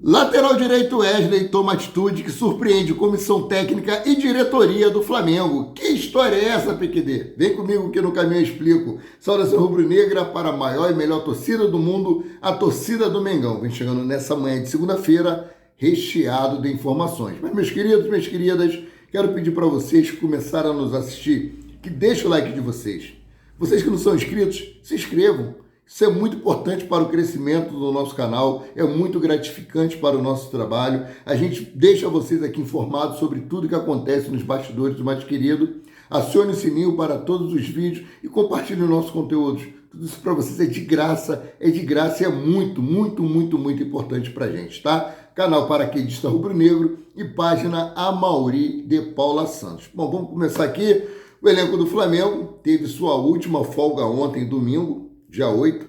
Lateral direito Wesley toma atitude que surpreende comissão técnica e diretoria do Flamengo. Que história é essa, PQD? Vem comigo que no caminho eu explico. Saudação rubro-negra para a maior e melhor torcida do mundo, a torcida do Mengão. Vem chegando nessa manhã de segunda-feira, recheado de informações. Mas meus queridos, minhas queridas, quero pedir para vocês que começaram a nos assistir, que deixem o like de vocês. Vocês que não são inscritos, se inscrevam. Isso é muito importante para o crescimento do nosso canal, é muito gratificante para o nosso trabalho. A gente deixa vocês aqui informados sobre tudo que acontece nos bastidores do mais querido. Acione o sininho para todos os vídeos e compartilhe os nossos conteúdos. Tudo isso para vocês é de graça e é muito, muito, muito, muito importante para a gente, tá? Canal Paraquedista Rubro-Negro e página Amaury de Paula Santos. Bom, vamos começar aqui. O elenco do Flamengo teve sua última folga ontem, domingo, dia 8,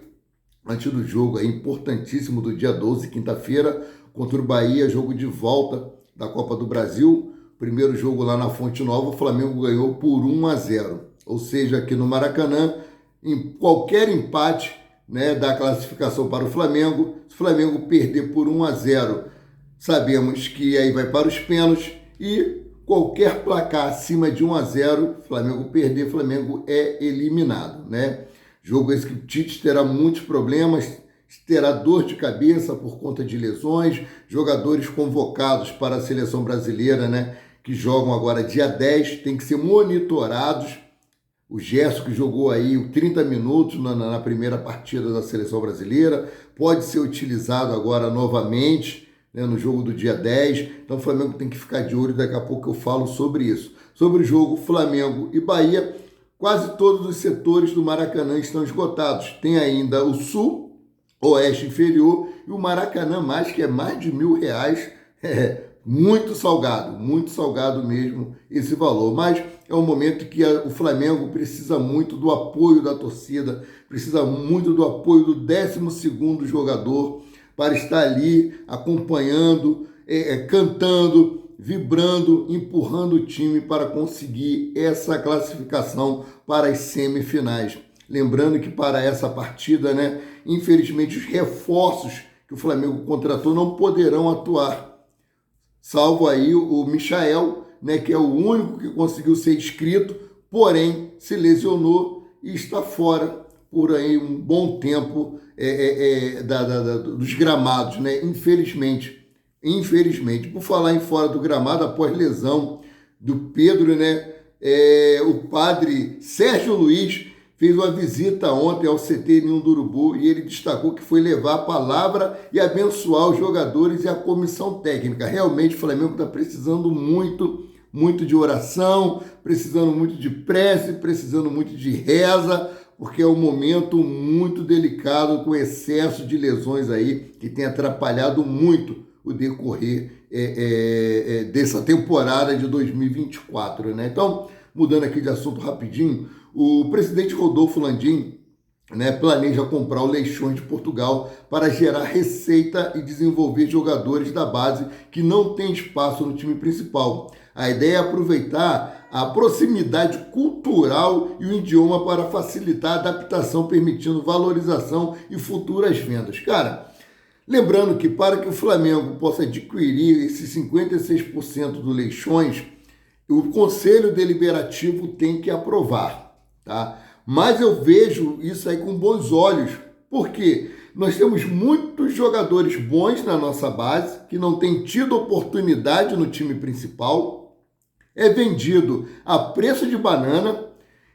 antes do jogo aí, importantíssimo do dia 12, quinta-feira, contra o Bahia, jogo de volta da Copa do Brasil. Primeiro jogo lá na Fonte Nova, o Flamengo ganhou por 1-0. Ou seja, aqui no Maracanã, em qualquer empate, né, da classificação para o Flamengo, se o Flamengo perder por 1-0, sabemos que aí vai para os pênaltis e qualquer placar acima de 1-0, Flamengo perder, Flamengo é eliminado, né? Jogo esse que o Tite terá muitos problemas, terá dor de cabeça por conta de lesões, jogadores convocados para a seleção brasileira, né, que jogam agora dia 10, tem que ser monitorados. O Gerson, que jogou aí 30 minutos na primeira partida da seleção brasileira, pode ser utilizado agora novamente, né, no jogo do dia 10. Então o Flamengo tem que ficar de olho, daqui a pouco eu falo sobre isso. Sobre o jogo Flamengo e Bahia, quase todos os setores do Maracanã estão esgotados. Tem ainda o Sul, Oeste Inferior e o Maracanã Mais, que é mais de R$1.000. É muito salgado mesmo esse valor. Mas é um momento que o Flamengo precisa muito do apoio da torcida, precisa muito do apoio do 12º jogador para estar ali acompanhando, cantando, vibrando, empurrando o time para conseguir essa classificação para as semifinais. Lembrando que para essa partida, né, infelizmente os reforços que o Flamengo contratou não poderão atuar, salvo aí o Michael, né, que é o único que conseguiu ser inscrito, porém se lesionou e está fora por aí um bom tempo dos gramados, né, infelizmente. Por falar em fora do gramado, após lesão do Pedro, né, o padre Sérgio Luiz fez uma visita ontem ao CT Ninho do Urubu e ele destacou que foi levar a palavra e abençoar os jogadores e a comissão técnica. Realmente o Flamengo está precisando muito, muito de oração, precisando muito de prece, precisando muito de reza, porque é um momento muito delicado com excesso de lesões aí que tem atrapalhado muito o decorrer dessa temporada de 2024, né? Então, mudando aqui de assunto rapidinho, o presidente Rodolfo Landim, né, planeja comprar o Leixões de Portugal para gerar receita e desenvolver jogadores da base que não tem espaço no time principal. A ideia é aproveitar a proximidade cultural e o idioma para facilitar a adaptação, permitindo valorização e futuras vendas. Cara, lembrando que para que o Flamengo possa adquirir esses 56% do Leixões, o Conselho Deliberativo tem que aprovar, tá? Mas eu vejo isso aí com bons olhos, porque nós temos muitos jogadores bons na nossa base, que não têm tido oportunidade no time principal, é vendido a preço de banana,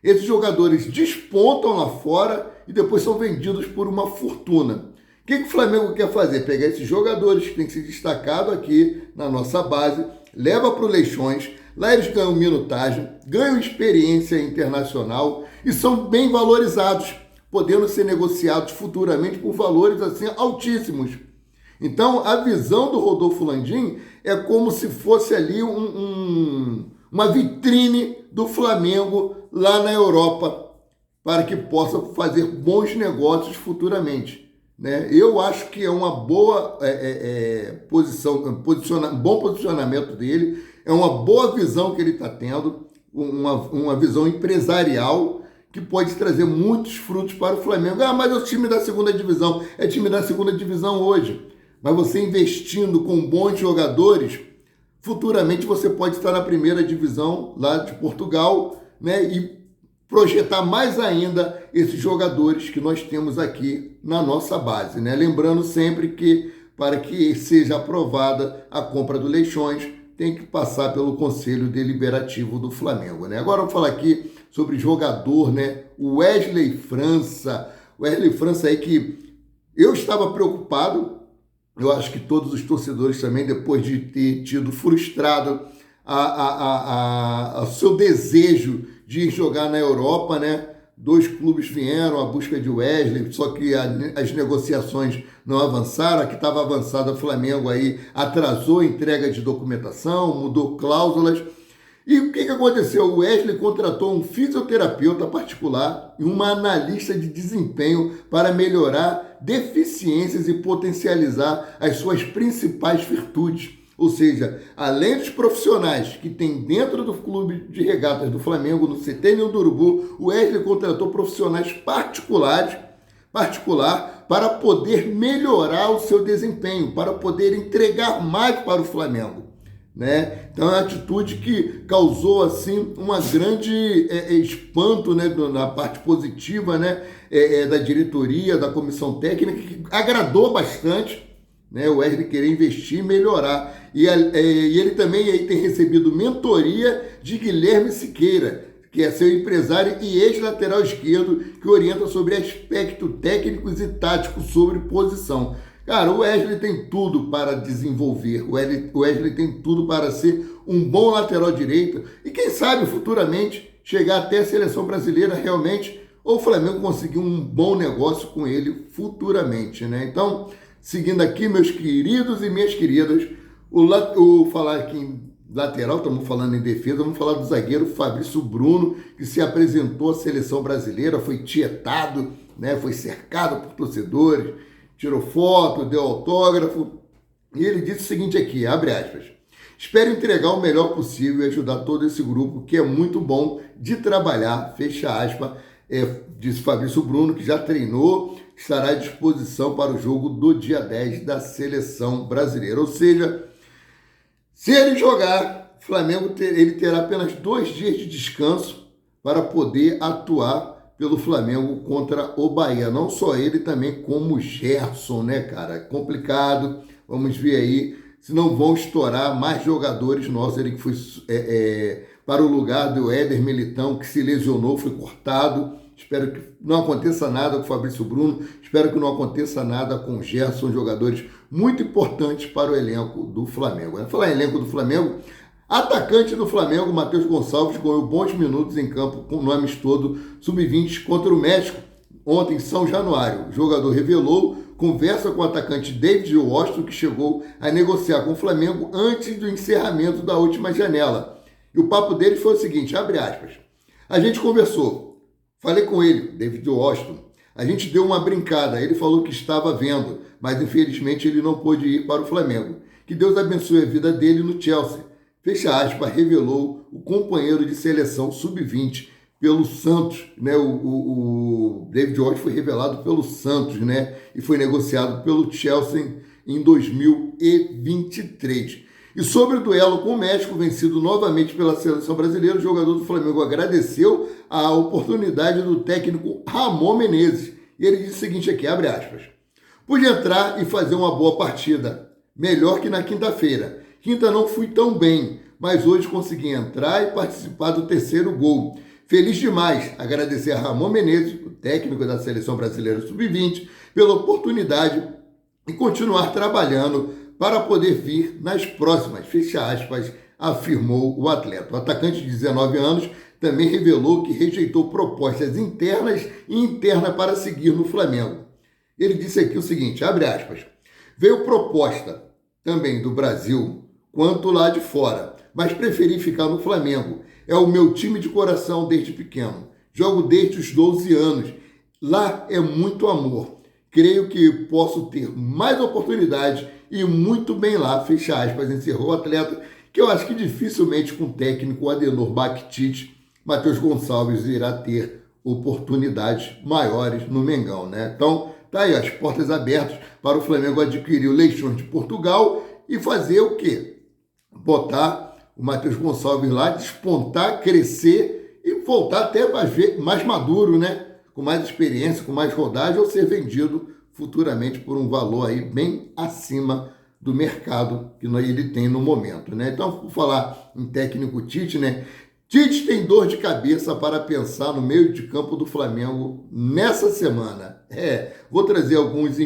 esses jogadores despontam lá fora e depois são vendidos por uma fortuna. O que o Flamengo quer fazer? Pegar esses jogadores que têm se destacado aqui na nossa base, leva para o Leixões, lá eles ganham minutagem, ganham experiência internacional e são bem valorizados, podendo ser negociados futuramente por valores assim altíssimos. Então, a visão do Rodolfo Landim é como se fosse ali uma vitrine do Flamengo lá na Europa, para que possa fazer bons negócios futuramente, né? Eu acho que é uma boa bom posicionamento dele, é uma boa visão que ele está tendo, uma visão empresarial que pode trazer muitos frutos para o Flamengo. Ah, mas é o time da segunda divisão. É time da segunda divisão hoje. mas você investindo com bons jogadores, futuramente você pode estar na primeira divisão lá de Portugal, né? E projetar mais ainda esses jogadores que nós temos aqui na nossa base, né? Lembrando sempre que para que seja aprovada a compra do Leixões, tem que passar pelo Conselho Deliberativo do Flamengo, né? Agora eu vou falar aqui sobre jogador, né? O Wesley França. O Wesley França aí que eu estava preocupado, eu acho que todos os torcedores também, depois de ter tido frustrado o seu desejo de jogar na Europa, né? 2 clubes vieram à busca de Wesley, só que as negociações não avançaram. A que estava avançada, o Flamengo aí atrasou a entrega de documentação, mudou cláusulas. E o que aconteceu? O Wesley contratou um fisioterapeuta particular e uma analista de desempenho para melhorar deficiências e potencializar as suas principais virtudes. Ou seja, além dos profissionais que tem dentro do clube de regatas do Flamengo, no CT Ninho do Urubu, o Wesley contratou profissionais particular para poder melhorar o seu desempenho, para poder entregar mais para o Flamengo, né? Então é uma atitude que causou assim uma grande espanto, né, na parte positiva, né, da diretoria, da comissão técnica, que agradou bastante, né, o Wesley querer investir e melhorar. E ele também aí tem recebido mentoria de Guilherme Siqueira, que é seu empresário e ex-lateral esquerdo, que orienta sobre aspectos técnicos e táticos sobre posição. Cara, o Wesley tem tudo para desenvolver, o Wesley tem tudo para ser um bom lateral direito e quem sabe futuramente chegar até a seleção brasileira realmente, ou o Flamengo conseguir um bom negócio com ele futuramente, né? Então, seguindo aqui, meus queridos e minhas queridas, falar aqui em lateral, estamos falando em defesa, vamos falar do zagueiro Fabrício Bruno, que se apresentou à seleção brasileira, foi tietado, né, foi cercado por torcedores, tirou foto, deu autógrafo, e ele disse o seguinte aqui, abre aspas: espero entregar o melhor possível e ajudar todo esse grupo, que é muito bom de trabalhar, fecha aspas, disse Fabrício Bruno, que já treinou, estará à disposição para o jogo do dia 10 da seleção brasileira. Ou seja, se ele jogar, o Flamengo ele terá apenas 2 dias de descanso para poder atuar pelo Flamengo contra o Bahia. Não só ele, também como o Gerson, né, cara? Complicado. Vamos ver aí se não vão estourar mais jogadores nossos. Ele que foi para o lugar do Éder Militão, que se lesionou, foi cortado. Espero que não aconteça nada com o Fabrício Bruno, espero que não aconteça nada com o Gerson, jogadores muito importantes para o elenco do Flamengo. Falar em elenco do Flamengo, atacante do Flamengo, Matheus Gonçalves, ganhou bons minutos em campo no amistoso sub-20 contra o México, ontem em São Januário. O jogador revelou, conversa com o atacante David Washington, que chegou a negociar com o Flamengo antes do encerramento da última janela. E o papo dele foi o seguinte, abre aspas: a gente conversou. Falei com ele, David Washington. A gente deu uma brincada. Ele falou que estava vendo, mas infelizmente ele não pôde ir para o Flamengo. Que Deus abençoe a vida dele no Chelsea. Fecha aspas, revelou o companheiro de seleção sub-20 pelo Santos, né? O David Washington foi revelado pelo Santos, né? E foi negociado pelo Chelsea em 2023. E sobre o duelo com o México, vencido novamente pela seleção brasileira, o jogador do Flamengo agradeceu a oportunidade do técnico Ramon Menezes. E ele disse o seguinte aqui, abre aspas: pude entrar e fazer uma boa partida, melhor que na quinta-feira. Quinta não fui tão bem, mas hoje consegui entrar e participar do 3º gol. Feliz demais, agradecer a Ramon Menezes, o técnico da seleção brasileira sub-20, pela oportunidade e continuar trabalhando para poder vir nas próximas, fecha aspas, afirmou o atleta. O atacante de 19 anos também revelou que rejeitou propostas internas e internas para seguir no Flamengo. Ele disse aqui o seguinte, abre aspas: veio proposta também do Brasil quanto lá de fora, mas preferi ficar no Flamengo. É o meu time de coração desde pequeno. Jogo desde os 12 anos. Lá é muito amor. Creio que posso ter mais oportunidades e muito bem lá, fecha aspas, encerrou o atleta, que eu acho que dificilmente com o técnico Adenor Bactite, Matheus Gonçalves irá ter oportunidades maiores no Mengão, né? Então, tá aí as portas abertas para o Flamengo adquirir o Leixões de Portugal e fazer o quê? Botar o Matheus Gonçalves lá, despontar, crescer e voltar até mais maduro, né? Com mais experiência, com mais rodagem, ou ser vendido futuramente por um valor aí bem acima do mercado que ele tem no momento, né? Então, por falar em técnico Tite, né? Tite tem dor de cabeça para pensar no meio de campo do Flamengo nessa semana. Vou trazer algumas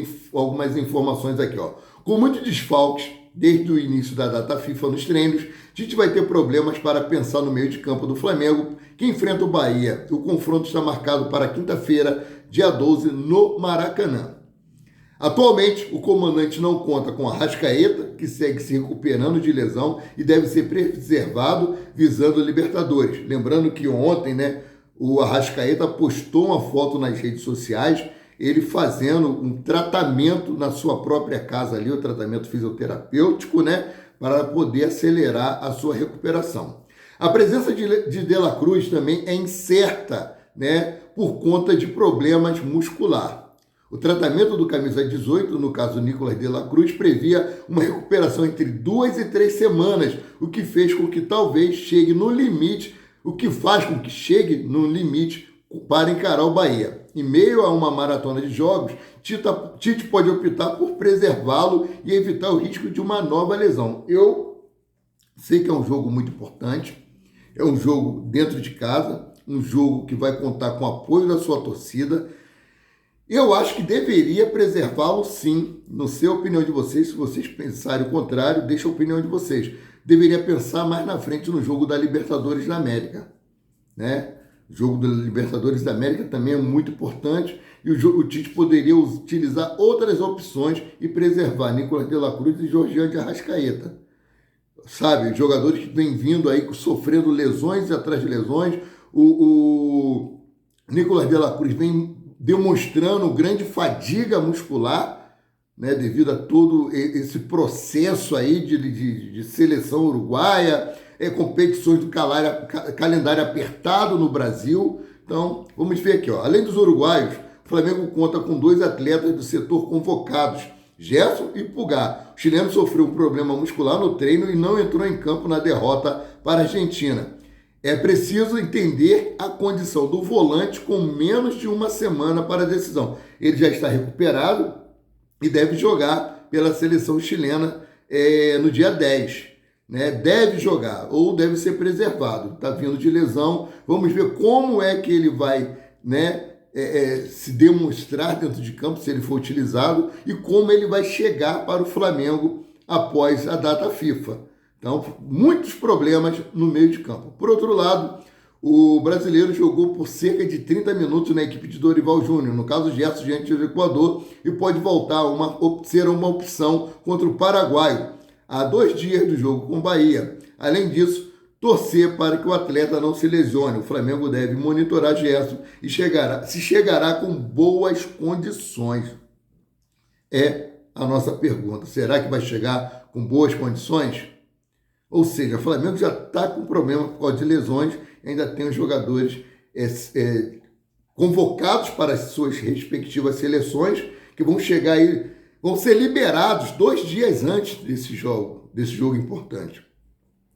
informações aqui, ó. Com muitos desfalques desde o início da data FIFA nos treinos, Tite vai ter problemas para pensar no meio de campo do Flamengo, que enfrenta o Bahia. O confronto está marcado para quinta-feira, dia 12, no Maracanã. Atualmente, o comandante não conta com Arrascaeta, que segue se recuperando de lesão e deve ser preservado visando a Libertadores. Lembrando que ontem, né, o Arrascaeta postou uma foto nas redes sociais, ele fazendo um tratamento na sua própria casa ali, o tratamento fisioterapêutico, né, para poder acelerar a sua recuperação. A presença de La Cruz também é incerta, né, por conta de problemas musculares. O tratamento do camisa 18, no caso Nicolas de la Cruz, previa uma recuperação entre 2 e 3 semanas, o que fez com que talvez chegue no limite, o que faz com que chegue no limite para encarar o Bahia. Em meio a uma maratona de jogos, Tite pode optar por preservá-lo e evitar o risco de uma nova lesão. Eu sei que é um jogo muito importante, é um jogo dentro de casa, um jogo que vai contar com o apoio da sua torcida. Eu acho que deveria preservá-lo sim. Não sei a opinião de vocês, se vocês pensarem o contrário, deixa a opinião de vocês. Deveria pensar mais na frente no jogo da Libertadores da América, né? O jogo da Libertadores da América também é muito importante e o Tite poderia utilizar outras opções e preservar Nicolas de la Cruz e Georgian de Arrascaeta. Sabe, jogadores que vêm vindo aí sofrendo lesões atrás de lesões. O Nicolas de la Cruz vem demonstrando grande fadiga muscular, né, devido a todo esse processo aí de seleção uruguaia, competições do calendário apertado no Brasil. Então, vamos ver aqui, ó. Além dos uruguaios, o Flamengo conta com 2 atletas do setor convocados, Gerson e Pulgar. O chileno sofreu um problema muscular no treino e não entrou em campo na derrota para a Argentina. É preciso entender a condição do volante com menos de uma semana para a decisão. Ele já está recuperado e deve jogar pela seleção chilena no dia 10. Né? Deve jogar ou deve ser preservado. Está vindo de lesão. Vamos ver como é que ele vai, né, se demonstrar dentro de campo, se ele for utilizado, e como ele vai chegar para o Flamengo após a data FIFA. Então, muitos problemas no meio de campo. Por outro lado, o brasileiro jogou por cerca de 30 minutos na equipe de Dorival Júnior, no caso Gerson diante do Equador, e pode voltar a ser uma opção contra o paraguaio, há 2 dias do jogo com o Bahia. Além disso, torcer para que o atleta não se lesione. O Flamengo deve monitorar Gerson e chegará com boas condições. É a nossa pergunta. Será que vai chegar com boas condições? Ou seja, o Flamengo já está com problema por causa de lesões, ainda tem os jogadores convocados para as suas respectivas seleções, que vão chegar aí, vão ser liberados 2 dias antes desse jogo importante.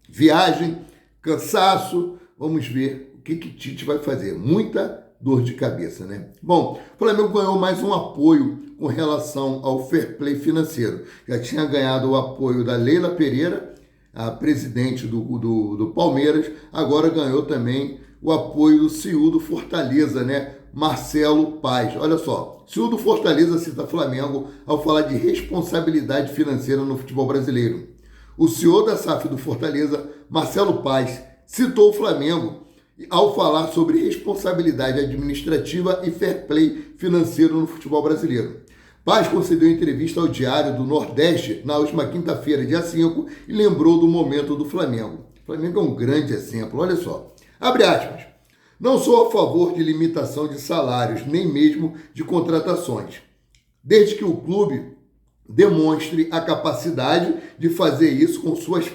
Viagem, cansaço, vamos ver o que Tite vai fazer. Muita dor de cabeça, né? Bom, o Flamengo ganhou mais um apoio com relação ao fair play financeiro. Já tinha ganhado o apoio da Leila Pereira, a presidente do Palmeiras, agora ganhou também o apoio do CEO do Fortaleza, né? Marcelo Paes. Olha só, CEO do Fortaleza cita Flamengo ao falar de responsabilidade financeira no futebol brasileiro. O CEO da SAF do Fortaleza, Marcelo Paes, citou o Flamengo ao falar sobre responsabilidade administrativa e fair play financeiro no futebol brasileiro. Paes concedeu entrevista ao Diário do Nordeste na última quinta-feira, dia 5, e lembrou do momento do Flamengo. O Flamengo é um grande exemplo, olha só. Abre aspas. Não sou a favor de limitação de salários, nem mesmo de contratações, desde que o clube demonstre a capacidade de fazer isso com suas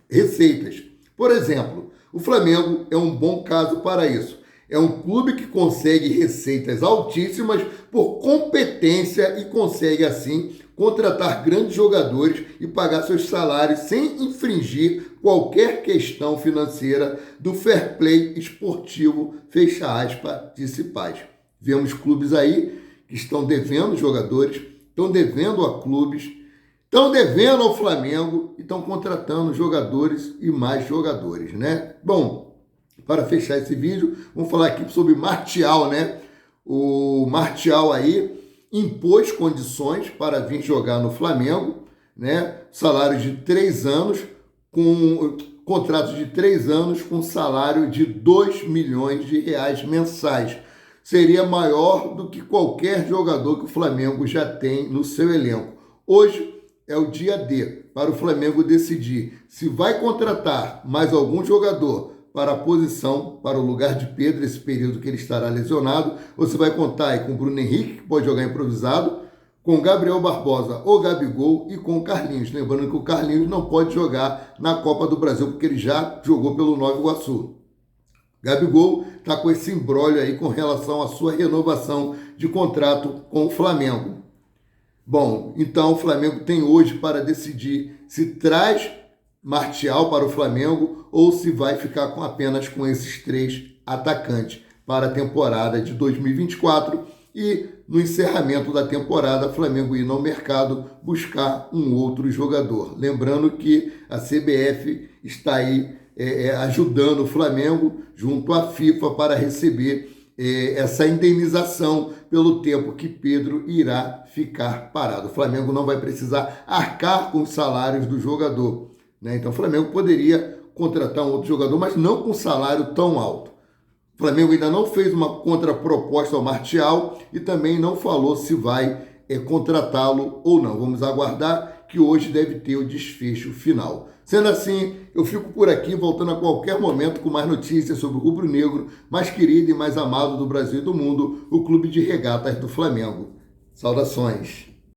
receitas. Por exemplo, o Flamengo é um bom caso para isso. É um clube que consegue receitas altíssimas por competência e consegue, assim, contratar grandes jogadores e pagar seus salários sem infringir qualquer questão financeira do fair play esportivo, fecha aspas, disse Paz. Vemos clubes aí que estão devendo jogadores, estão devendo a clubes, estão devendo ao Flamengo e estão contratando jogadores e mais jogadores, né? Bom, para fechar esse vídeo, vamos falar aqui sobre Martial, né? O Martial aí impôs condições para vir jogar no Flamengo, né? Salário de 3 anos, com contrato de 3 anos com salário de 2 milhões de reais mensais. Seria maior do que qualquer jogador que o Flamengo já tem no seu elenco. Hoje é o dia D para o Flamengo decidir se vai contratar mais algum jogador para a posição, para o lugar de Pedro, esse período que ele estará lesionado. Você vai contar aí com o Bruno Henrique, que pode jogar improvisado, com Gabriel Barbosa ou Gabigol e com o Carlinhos. Lembrando que o Carlinhos não pode jogar na Copa do Brasil, porque ele já jogou pelo Nova Iguaçu. Gabigol está com esse imbróglio aí com relação à sua renovação de contrato com o Flamengo. Bom, então o Flamengo tem hoje para decidir se traz Martial para o Flamengo ou se vai ficar apenas com esses 3 atacantes para a temporada de 2024 e no encerramento da temporada, Flamengo ir ao mercado buscar um outro jogador. Lembrando que a CBF está aí ajudando o Flamengo junto à FIFA para receber essa indenização pelo tempo que Pedro irá ficar parado. O Flamengo não vai precisar arcar com os salários do jogador, né? Então o Flamengo poderia contratar um outro jogador, mas não com salário tão alto. O Flamengo ainda não fez uma contraproposta ao Martial e também não falou se vai contratá-lo ou não. Vamos aguardar, que hoje deve ter o desfecho final. Sendo assim, eu fico por aqui, voltando a qualquer momento com mais notícias sobre o rubro-negro mais querido e mais amado do Brasil e do mundo, o Clube de Regatas do Flamengo. Saudações!